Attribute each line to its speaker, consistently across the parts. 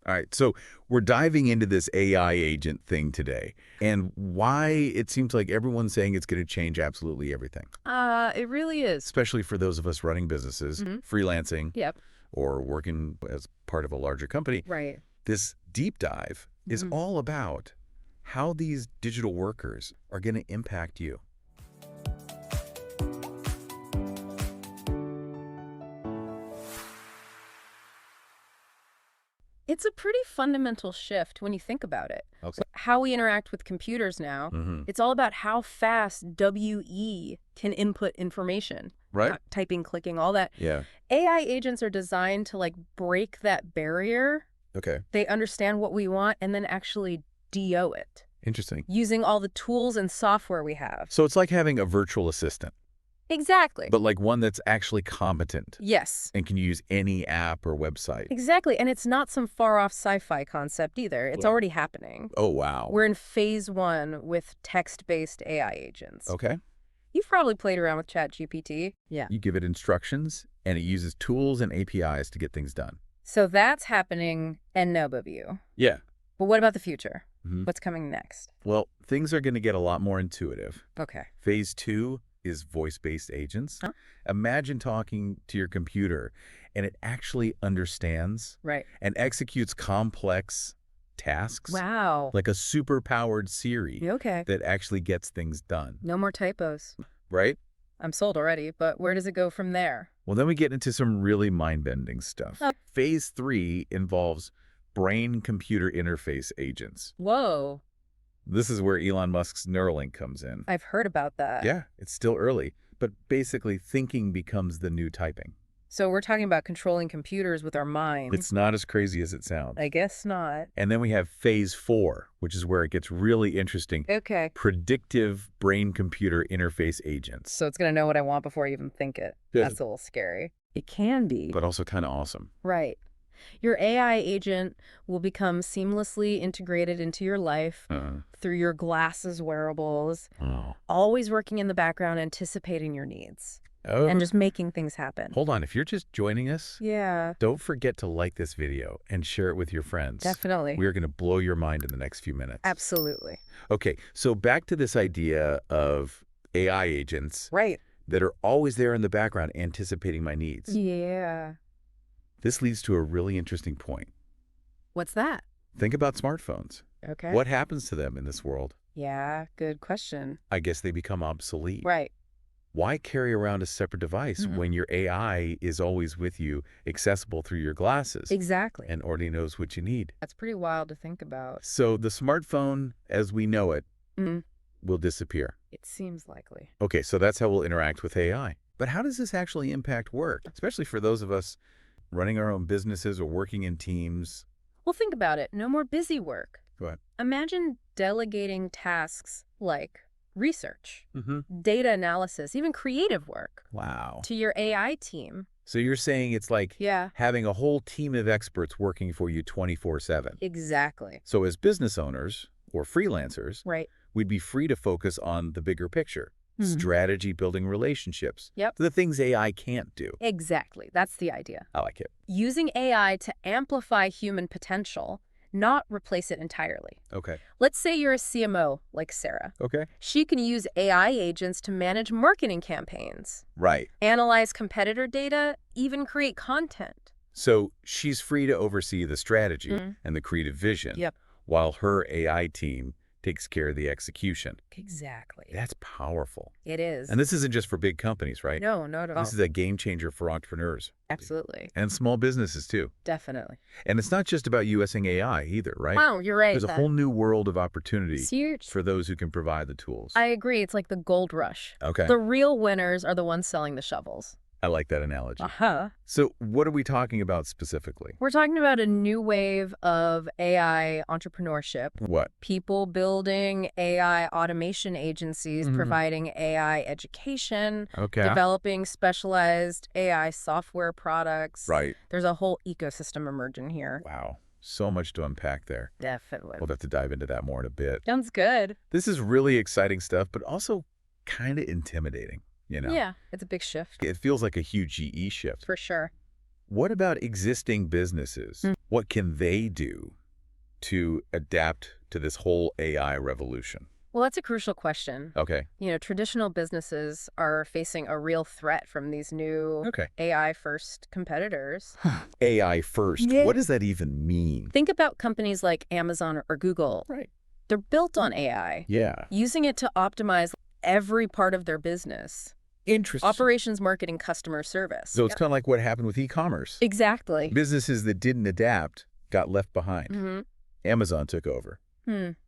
Speaker 1: All right, so we're diving into this AI agent thing today and why it seems like everyone's saying it's going to change absolutely everything,
Speaker 2: It really is.
Speaker 1: especially for those of us running businesses, freelancing,
Speaker 2: Yep.
Speaker 1: or working as part of a larger company.
Speaker 2: Right.
Speaker 1: This deep dive is all about how these digital workers are going to impact you.
Speaker 2: It's a pretty fundamental shift when you think about it.
Speaker 1: Okay.
Speaker 2: How we interact with computers now, it's all about how fast WE can input information.
Speaker 1: Right.
Speaker 2: Typing, clicking, all that.
Speaker 1: Yeah.
Speaker 2: AI agents are designed to break that barrier.
Speaker 1: Okay.
Speaker 2: They understand what we want and then actually DO it
Speaker 1: Interesting.
Speaker 2: using all the tools and software we have.
Speaker 1: So it's like having a virtual assistant,
Speaker 2: Exactly.
Speaker 1: but like one that's actually competent
Speaker 2: Yes.
Speaker 1: and can use any app or website.
Speaker 2: Exactly. And it's not some far-off sci-fi concept either. It's already happening.
Speaker 1: Oh, wow.
Speaker 2: We're in phase 1 with text-based AI agents.
Speaker 1: Okay.
Speaker 2: You've probably played around with ChatGPT. Yeah.
Speaker 1: You give it instructions, and it uses tools and APIs to get things done.
Speaker 2: So that's happening and no view.
Speaker 1: Yeah.
Speaker 2: But what about the future? What's coming next?
Speaker 1: Well, things are going to get a lot more intuitive.
Speaker 2: Okay.
Speaker 1: Phase 2 is voice-based agents.
Speaker 2: Huh?
Speaker 1: Imagine talking to your computer, and it actually understands
Speaker 2: Right.
Speaker 1: and executes complex tasks.
Speaker 2: Wow.
Speaker 1: Like a super-powered Siri
Speaker 2: Okay.
Speaker 1: that actually gets things done.
Speaker 2: No more typos.
Speaker 1: Right?
Speaker 2: I'm sold already, but where does it go from there?
Speaker 1: Well, then we get into some really mind-bending stuff.
Speaker 2: Oh.
Speaker 1: Phase 3 involves brain-computer interface agents.
Speaker 2: Whoa.
Speaker 1: This is where Elon Musk's Neuralink comes in.
Speaker 2: I've heard about that.
Speaker 1: Yeah, it's still early, but basically thinking becomes the new typing.
Speaker 2: So we're talking about controlling computers with our minds.
Speaker 1: It's not as crazy as it sounds.
Speaker 2: I guess not.
Speaker 1: And then we have phase 4, which is where it gets really interesting.
Speaker 2: Okay.
Speaker 1: Predictive brain-computer interface agents.
Speaker 2: So it's going to know what I want before I even think it.
Speaker 1: Yeah.
Speaker 2: That's a little scary. It can be.
Speaker 1: But also kind of awesome.
Speaker 2: Right. Your AI agent will become seamlessly integrated into your life through your glasses wearables, always working in the background, anticipating your needs, and just making things happen.
Speaker 1: Hold on. If you're just joining us,
Speaker 2: Yeah.
Speaker 1: don't forget to like this video and share it with your friends.
Speaker 2: Definitely.
Speaker 1: We are going to blow your mind in the next few minutes.
Speaker 2: Absolutely.
Speaker 1: Okay, so back to this idea of AI agents
Speaker 2: Right.
Speaker 1: that are always there in the background anticipating my needs.
Speaker 2: Yeah.
Speaker 1: This leads to a really interesting point.
Speaker 2: What's that?
Speaker 1: Think about smartphones.
Speaker 2: Okay.
Speaker 1: What happens to them in this world?
Speaker 2: Yeah, good question.
Speaker 1: I guess they become obsolete.
Speaker 2: Right.
Speaker 1: Why carry around a separate device when your AI is always with you, accessible through your glasses,
Speaker 2: Exactly.
Speaker 1: and already knows what you need?
Speaker 2: That's pretty wild to think about.
Speaker 1: So the smartphone, as we know it, will disappear.
Speaker 2: It seems likely.
Speaker 1: Okay, so that's how we'll interact with AI. But how does this actually impact work, especially for those of us running our own businesses or working in teams?
Speaker 2: Well, think about it. No more busy work.
Speaker 1: Go ahead.
Speaker 2: Imagine delegating tasks like research, data analysis, even creative work
Speaker 1: Wow.
Speaker 2: to your AI team.
Speaker 1: So you're saying it's like
Speaker 2: Yeah.
Speaker 1: having a whole team of experts working for you 24/7.
Speaker 2: Exactly.
Speaker 1: So as business owners or freelancers,
Speaker 2: Right.
Speaker 1: we'd be free to focus on the bigger picture, strategy, building relationships,
Speaker 2: Yep.
Speaker 1: the things AI can't do.
Speaker 2: Exactly. That's the idea.
Speaker 1: I like it.
Speaker 2: Using AI to amplify human potential, not replace it entirely.
Speaker 1: Okay.
Speaker 2: Let's say you're a CMO like Sarah.
Speaker 1: Okay.
Speaker 2: She can use AI agents to manage marketing campaigns,
Speaker 1: Right.
Speaker 2: analyze competitor data, even create content.
Speaker 1: So she's free to oversee the strategy and the creative vision,
Speaker 2: Yep.
Speaker 1: while her AI team takes care of the execution.
Speaker 2: Exactly.
Speaker 1: That's powerful.
Speaker 2: It is.
Speaker 1: And this isn't just for big companies, right?
Speaker 2: No, not at all.
Speaker 1: This is a game changer for entrepreneurs.
Speaker 2: Absolutely.
Speaker 1: And small businesses, too.
Speaker 2: Definitely.
Speaker 1: And it's not just about using AI either, right?
Speaker 2: Wow, you're right.
Speaker 1: There's a whole new world of opportunity
Speaker 2: It's huge.
Speaker 1: for those who can provide the tools.
Speaker 2: I agree. It's like the gold rush.
Speaker 1: Okay.
Speaker 2: The real winners are the ones selling the shovels.
Speaker 1: I like that analogy.
Speaker 2: Uh-huh.
Speaker 1: So what are we talking about specifically?
Speaker 2: We're talking about a new wave of AI entrepreneurship.
Speaker 1: What?
Speaker 2: People building AI automation agencies, providing AI education,
Speaker 1: Okay.
Speaker 2: developing specialized AI software products.
Speaker 1: Right.
Speaker 2: There's a whole ecosystem emerging here.
Speaker 1: Wow. So much to unpack there.
Speaker 2: Definitely.
Speaker 1: We'll have to dive into that more in a bit.
Speaker 2: Sounds good.
Speaker 1: This is really exciting stuff, but also kind of intimidating, you know?
Speaker 2: Yeah, it's a big shift.
Speaker 1: It feels like a huge GE shift.
Speaker 2: For sure.
Speaker 1: What about existing businesses What can they do to adapt to this whole AI revolution?
Speaker 2: Well, that's a crucial question.
Speaker 1: Okay.
Speaker 2: Traditional businesses are facing a real threat from these new
Speaker 1: Okay.
Speaker 2: AI-first competitors.
Speaker 1: AI first.
Speaker 2: Yeah.
Speaker 1: What does that even mean?
Speaker 2: Think about companies like Amazon or Google.
Speaker 1: Right.
Speaker 2: They're built on AI,
Speaker 1: Yeah.
Speaker 2: using it to optimize every part of their business.
Speaker 1: Interesting.
Speaker 2: Operations, marketing, customer service.
Speaker 1: So it's kind of like what happened with e-commerce.
Speaker 2: Exactly.
Speaker 1: Businesses that didn't adapt got left behind.
Speaker 2: Mm-hmm.
Speaker 1: Amazon took over.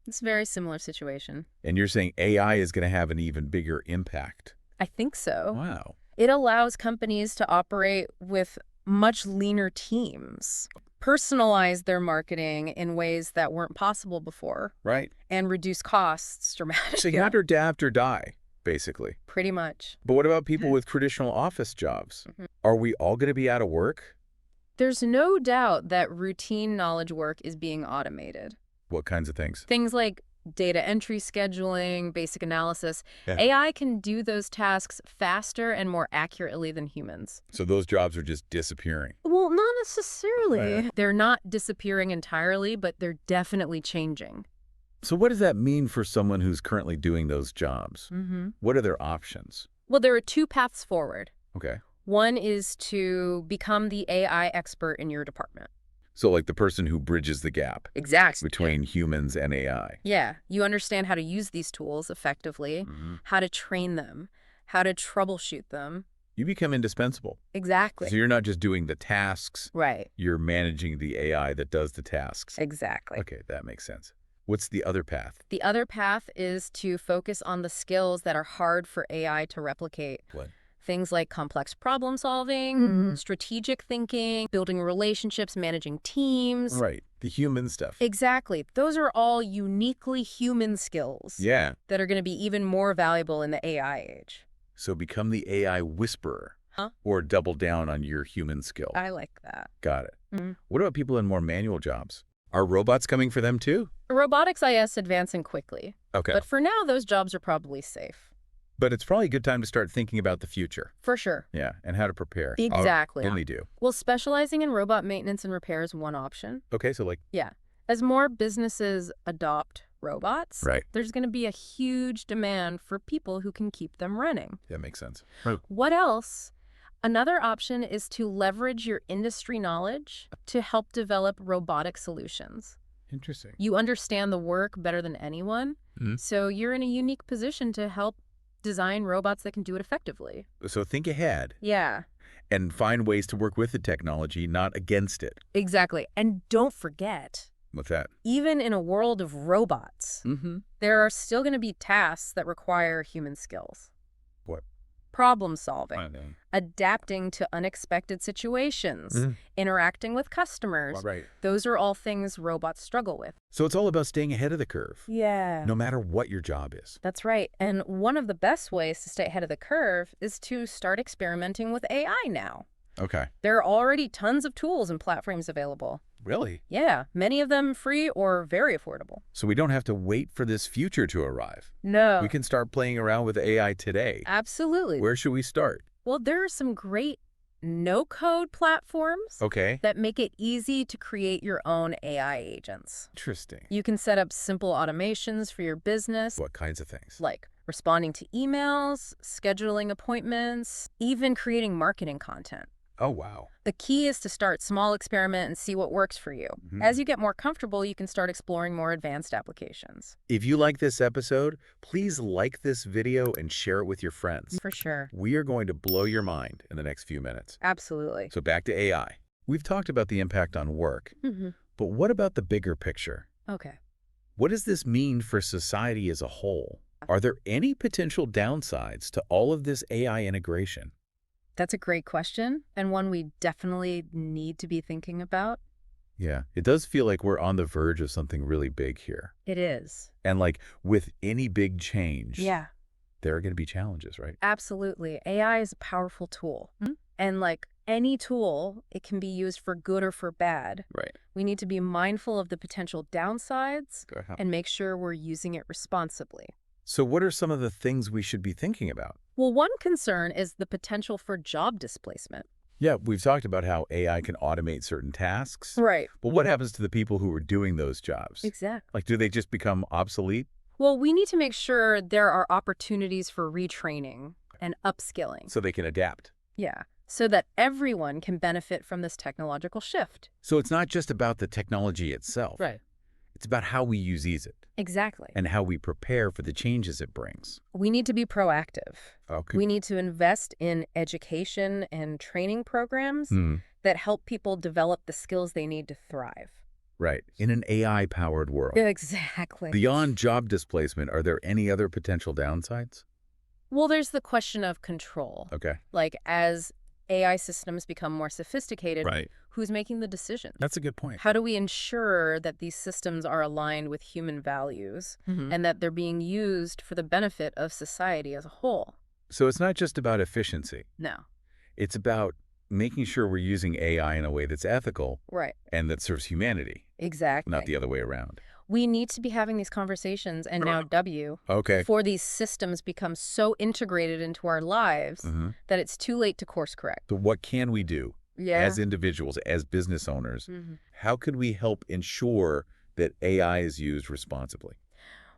Speaker 2: It's a very similar situation.
Speaker 1: And you're saying AI is going to have an even bigger impact.
Speaker 2: I think so.
Speaker 1: Wow.
Speaker 2: It allows companies to operate with much leaner teams, personalize their marketing in ways that weren't possible before,
Speaker 1: Right.
Speaker 2: and reduce costs dramatically.
Speaker 1: So you have to adapt or die, basically.
Speaker 2: Pretty much.
Speaker 1: But what about people with traditional office jobs? Are we all going to be out of work?
Speaker 2: There's no doubt that routine knowledge work is being automated.
Speaker 1: What kinds of things?
Speaker 2: Things like data entry, scheduling, basic analysis.
Speaker 1: Yeah.
Speaker 2: AI can do those tasks faster and more accurately than humans.
Speaker 1: So those jobs are just disappearing.
Speaker 2: Well, not necessarily.
Speaker 1: Right.
Speaker 2: They're not disappearing entirely, but they're definitely changing.
Speaker 1: So what does that mean for someone who's currently doing those jobs? What are their options?
Speaker 2: Well, there are two paths forward.
Speaker 1: Okay.
Speaker 2: One is to become the AI expert in your department.
Speaker 1: So like the person who bridges the gap
Speaker 2: Exactly.
Speaker 1: between humans and AI.
Speaker 2: Yeah, you understand how to use these tools effectively, how to train them, how to troubleshoot them.
Speaker 1: You become indispensable.
Speaker 2: Exactly.
Speaker 1: So you're not just doing the tasks.
Speaker 2: Right.
Speaker 1: You're managing the AI that does the tasks.
Speaker 2: Exactly.
Speaker 1: Okay, that makes sense. What's the other path?
Speaker 2: The other path is to focus on the skills that are hard for AI to replicate.
Speaker 1: What?
Speaker 2: Things like complex problem solving, strategic thinking, building relationships, managing teams.
Speaker 1: Right. The human stuff.
Speaker 2: Exactly. Those are all uniquely human skills.
Speaker 1: Yeah.
Speaker 2: That are going to be even more valuable in the AI age.
Speaker 1: So become the AI whisperer.
Speaker 2: Huh?
Speaker 1: Or double down on your human skill.
Speaker 2: I like that.
Speaker 1: Got it. What about people in more manual jobs? Are robots coming for them too?
Speaker 2: Robotics is advancing quickly.
Speaker 1: Okay.
Speaker 2: But for now, those jobs are probably safe.
Speaker 1: But it's probably a good time to start thinking about the future.
Speaker 2: For sure.
Speaker 1: Yeah, and how to prepare.
Speaker 2: Exactly.
Speaker 1: Only do.
Speaker 2: Well, specializing in robot maintenance and repair is one option.
Speaker 1: Okay, so like...
Speaker 2: Yeah. As more businesses adopt robots,
Speaker 1: Right.
Speaker 2: There's going to be a huge demand for people who can keep them running.
Speaker 1: That makes sense. Right.
Speaker 2: What else? Another option is to leverage your industry knowledge to help develop robotic solutions.
Speaker 1: Interesting.
Speaker 2: You understand the work better than anyone, so you're in a unique position to help design robots that can do it effectively.
Speaker 1: So think ahead.
Speaker 2: Yeah.
Speaker 1: And find ways to work with the technology, not against it.
Speaker 2: Exactly. And don't forget,
Speaker 1: What's that?
Speaker 2: even in a world of robots, there are still going to be tasks that require human skills.
Speaker 1: What?
Speaker 2: Problem solving,
Speaker 1: I know.
Speaker 2: adapting to unexpected situations, interacting with customers.
Speaker 1: Right.
Speaker 2: Those are all things robots struggle with.
Speaker 1: So it's all about staying ahead of the curve.
Speaker 2: Yeah.
Speaker 1: No matter what your job is.
Speaker 2: That's right. And one of the best ways to stay ahead of the curve is to start experimenting with AI now.
Speaker 1: Okay.
Speaker 2: There are already tons of tools and platforms available.
Speaker 1: Really?
Speaker 2: Yeah, many of them free or very affordable.
Speaker 1: So we don't have to wait for this future to arrive.
Speaker 2: No.
Speaker 1: We can start playing around with AI today.
Speaker 2: Absolutely.
Speaker 1: Where should we start?
Speaker 2: Well, there are some great no-code platforms
Speaker 1: Okay.
Speaker 2: that make it easy to create your own AI agents.
Speaker 1: Interesting.
Speaker 2: You can set up simple automations for your business,
Speaker 1: What kinds of things?
Speaker 2: like responding to emails, scheduling appointments, even creating marketing content.
Speaker 1: Oh, wow.
Speaker 2: The key is to start small, experiment, and see what works for you. As you get more comfortable, you can start exploring more advanced applications.
Speaker 1: If you like this episode, please like this video and share it with your friends.
Speaker 2: For sure.
Speaker 1: We are going to blow your mind in the next few minutes.
Speaker 2: Absolutely.
Speaker 1: So back to AI. We've talked about the impact on work, but what about the bigger picture?
Speaker 2: Okay.
Speaker 1: What does this mean for society as a whole? Are there any potential downsides to all of this AI integration?
Speaker 2: That's a great question, and one we definitely need to be thinking about.
Speaker 1: Yeah, it does feel like we're on the verge of something really big here.
Speaker 2: It is.
Speaker 1: And like with any big change,
Speaker 2: Yeah,
Speaker 1: there are going to be challenges, right?
Speaker 2: absolutely. AI is a powerful tool. And like any tool, it can be used for good or for bad.
Speaker 1: Right.
Speaker 2: We need to be mindful of the potential downsides
Speaker 1: Go ahead.
Speaker 2: and make sure we're using it responsibly.
Speaker 1: So what are some of the things we should be thinking about?
Speaker 2: Well, one concern is the potential for job displacement.
Speaker 1: Yeah, we've talked about how AI can automate certain tasks.
Speaker 2: Right.
Speaker 1: But what happens to the people who are doing those jobs?
Speaker 2: Exactly.
Speaker 1: Like, do they just become obsolete?
Speaker 2: Well, we need to make sure there are opportunities for retraining and upskilling.
Speaker 1: So they can adapt.
Speaker 2: Yeah. So that everyone can benefit from this technological shift.
Speaker 1: So it's not just about the technology itself.
Speaker 2: Right.
Speaker 1: It's about how we use it
Speaker 2: Exactly.
Speaker 1: and how we prepare for the changes it brings.
Speaker 2: We need to be proactive.
Speaker 1: Okay.
Speaker 2: We need to invest in education and training programs that help people develop the skills they need to thrive.
Speaker 1: Right. In an AI-powered world.
Speaker 2: Exactly.
Speaker 1: Beyond job displacement, are there any other potential downsides?
Speaker 2: Well, there's the question of control.
Speaker 1: Okay.
Speaker 2: Like, as AI systems become more sophisticated,
Speaker 1: Right.
Speaker 2: who's making the decisions?
Speaker 1: That's a good point.
Speaker 2: How do we ensure that these systems are aligned with human values and that they're being used for the benefit of society as a whole?
Speaker 1: So it's not just about efficiency.
Speaker 2: No.
Speaker 1: It's about making sure we're using AI in a way that's ethical
Speaker 2: Right.
Speaker 1: and that serves humanity,
Speaker 2: Exactly.
Speaker 1: not the other way around.
Speaker 2: We need to be having these conversations, and now
Speaker 1: Okay.
Speaker 2: before these systems become so integrated into our lives that it's too late to course correct.
Speaker 1: So what can we do as individuals, as business owners? How could we help ensure that AI is used responsibly?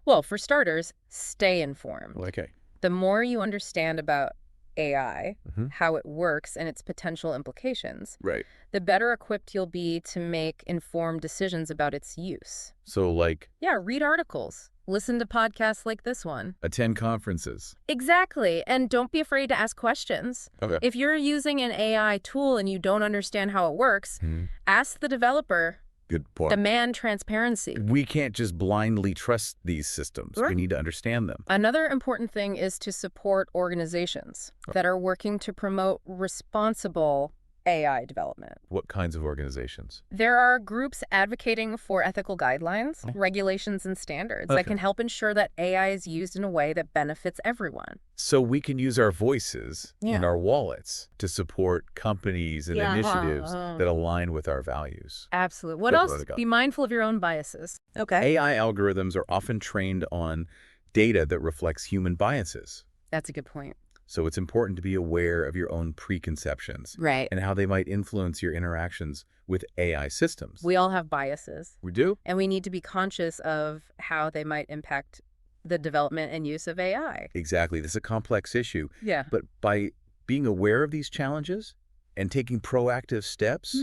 Speaker 2: Well, for starters, stay informed.
Speaker 1: Okay.
Speaker 2: The more you understand about AI, how it works, and its potential implications,
Speaker 1: Right.
Speaker 2: the better equipped you'll be to make informed decisions about its use.
Speaker 1: So like
Speaker 2: Yeah, read articles, listen to podcasts like this one.
Speaker 1: attend conferences.
Speaker 2: Exactly. And don't be afraid to ask questions.
Speaker 1: Okay.
Speaker 2: If you're using an AI tool and you don't understand how it works, ask the developer.
Speaker 1: Good point.
Speaker 2: Demand transparency.
Speaker 1: We can't just blindly trust these systems.
Speaker 2: Right.
Speaker 1: We need to understand them.
Speaker 2: Another important thing is to support organizations that are working to promote responsible AI development.
Speaker 1: What kinds of organizations?
Speaker 2: There are groups advocating for ethical guidelines, regulations, and standards that can help ensure that AI is used in a way that benefits everyone.
Speaker 1: So we can use our voices in our wallets to support companies and initiatives that align with our values.
Speaker 2: Absolutely. What
Speaker 1: That's
Speaker 2: else?
Speaker 1: what I got.
Speaker 2: Be mindful of your own biases. Okay.
Speaker 1: AI algorithms are often trained on data that reflects human biases.
Speaker 2: That's a good point.
Speaker 1: So it's important to be aware of your own preconceptions
Speaker 2: Right.
Speaker 1: and how they might influence your interactions with AI systems.
Speaker 2: We all have biases,
Speaker 1: We do?
Speaker 2: and we need to be conscious of how they might impact the development and use of AI.
Speaker 1: Exactly. This is a complex issue.
Speaker 2: Yeah.
Speaker 1: But by being aware of these challenges and taking proactive steps,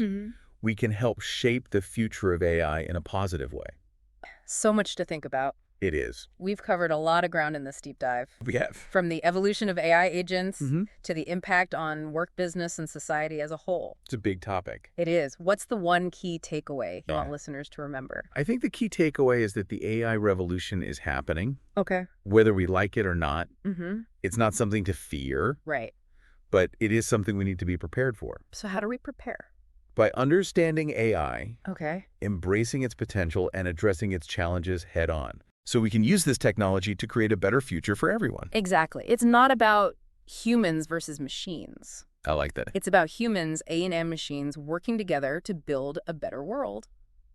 Speaker 1: we can help shape the future of AI in a positive way.
Speaker 2: So much to think about.
Speaker 1: It is.
Speaker 2: We've covered a lot of ground in this deep dive.
Speaker 1: We have.
Speaker 2: From the evolution of AI agents to the impact on work, business, and society as a whole.
Speaker 1: It's a big topic.
Speaker 2: It is. What's the one key takeaway you want
Speaker 1: Yeah.
Speaker 2: listeners to remember?
Speaker 1: I think the key takeaway is that the AI revolution is happening,
Speaker 2: Okay.
Speaker 1: whether we like it or not.
Speaker 2: Mm-hmm.
Speaker 1: It's not something to fear,
Speaker 2: Right.
Speaker 1: but it is something we need to be prepared for.
Speaker 2: So how do we prepare?
Speaker 1: By understanding AI,
Speaker 2: Okay.
Speaker 1: embracing its potential, and addressing its challenges head on, so we can use this technology to create a better future for everyone.
Speaker 2: Exactly. It's not about humans versus machines.
Speaker 1: I like that.
Speaker 2: It's about humans, A&M machines, working together to build a better world.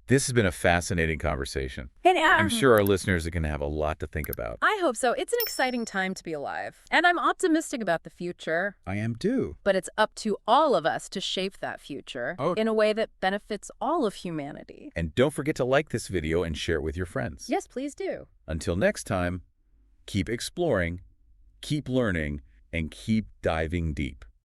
Speaker 1: This has been a fascinating conversation.
Speaker 2: And
Speaker 1: I'm sure our listeners are going to have a lot to think about.
Speaker 2: I hope so. It's an exciting time to be alive. And I'm optimistic about the future.
Speaker 1: I am too.
Speaker 2: But it's up to all of us to shape that future in a way that benefits all of humanity.
Speaker 1: And don't forget to like this video and share it with your friends.
Speaker 2: Yes, please do.
Speaker 1: Until next time, keep exploring, keep learning, and keep diving deep.